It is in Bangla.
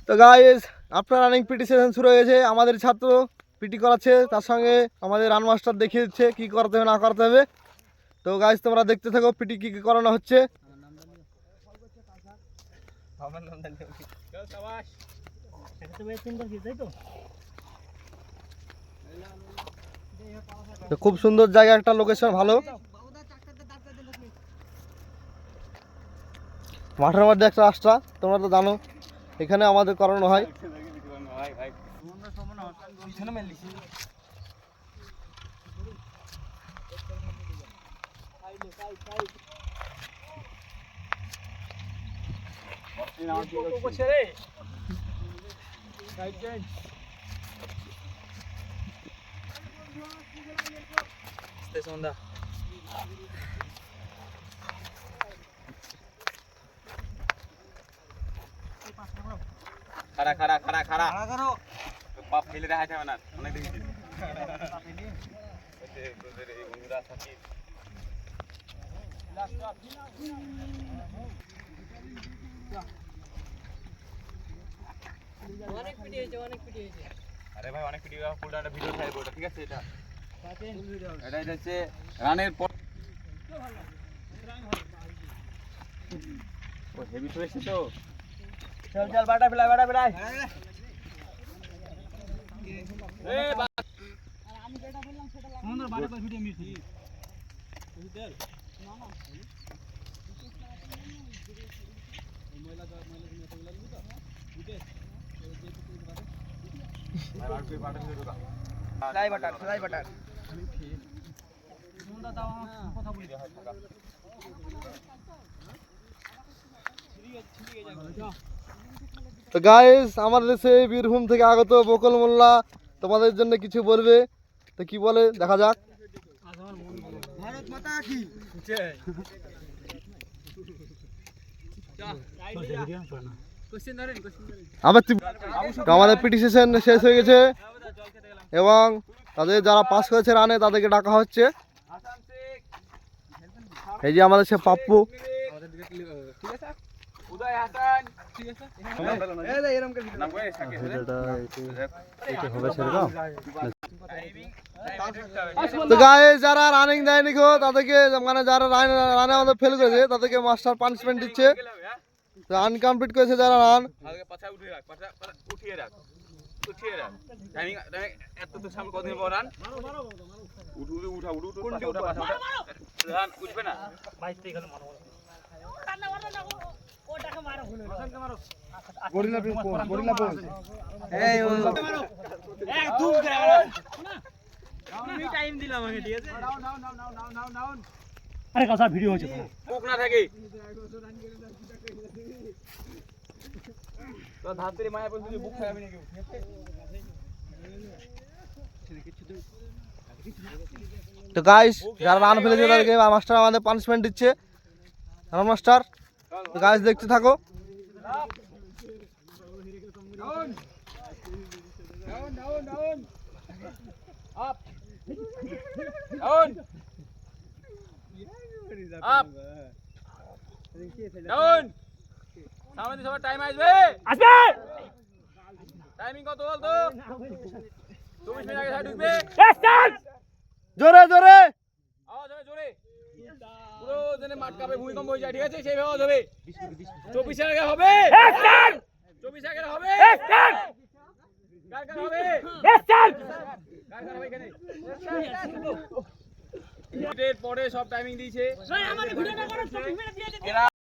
তো গাইস আপনার রানিং পিটি সেশন শুরু হয়ে গেছে। আমাদের ছাত্র পিটি করাচ্ছে, তার সঙ্গে আমাদের রান মাস্টার দেখিয়ে দিচ্ছে কী করতে হবে না করতে হবে। তো গাইস তোমরা দেখতে থাকো পিটি কী কী করানো হচ্ছে। তো খুব সুন্দর জায়গা, একটা লোকেশন ভালো, মাঠের মধ্যে একটা রাস্তা, তোমরা তো জানো এখানে আমাদের করানো হয়। খাড়া খাড়া খাড়া খাড়া করো পাপ ফেলে দেখাইতে হবে না, অনেক দেখেছি এই বন্ধুরা সাথী অনেক পিটি হয়েছে, অনেক পিটি হয়েছে। আরে ভাই অনেক ভিডিও ফুল একটা ভিডিও ছাড়বো, এটা ঠিক আছে? এটা হচ্ছে রানের পর ও হেভি হয়েছে তো। চল চল বাটা ফেলাই আমি যেটা বললাম সেটা সুন্দর বাটা পর ভিডিও মিস হয়েছে। ফেলাই বাটা সুন্দর দাও কথা বলি তো গাইস আমাদের সেই বীরভূম থেকে আগত বকুল মোল্লা তোমাদের জন্য কিছু বলবে। তো কি বলে দেখা যাক। ভারত মাতা কি আমাদের পিটি সেশন শেষ হয়ে গেছে এবং তাদের যারা পাস করেছে রানে তাদেরকে ডাকা হচ্ছে। এই যে আমাদের সে পাপ্পু, তো গাইস যারা রানিং দেয়নি গো তাদেরকে, মানে যারা রানে আমাদের ফেল করেছে তাদেরকে মাস্টার পানিশমেন্ট দিচ্ছে। তো আনকমপ্লিট করেছে যারা রান, উঠিয়ে রাখ টাইমিং এত তো সামনে কতদিন পর রান উঠা রান উঠবে না। টাইম দিলাম আমি, ঠিক আছে? আরে কথা ভিডিও হচ্ছে বুক না থাকে তো ধাত্রী মায়া বলতে বুক খাবি নাকি? তো গাইস যারা রান ফেলেছে তাদেরকে মাস্টার আমাদের পানিশমেন্ট দিচ্ছে, রান মাস্টার। তো গাইস দেখতে থাকো। সামনে সবার টাইম আসবে টাইমিং কত বল তো? 24 মিনিট আগে সাইড ঢুকবে, জোরে জোরে আওয়াজ হবে জোরে, পুরো যেন মাঠ কাঁপে ভূমিকম্প হয়ে যায়, ঠিক আছে? সেই আওয়াজ হবে। 24 এর আগে হবে, 24 আগে হবে, কার কার হবে, কার কার হবে এখানে? এর পরে সব টাইমিং দিয়েছে। আমাদের ভিডিওটা করো, 24 মিনিট দিয়ে দিতে।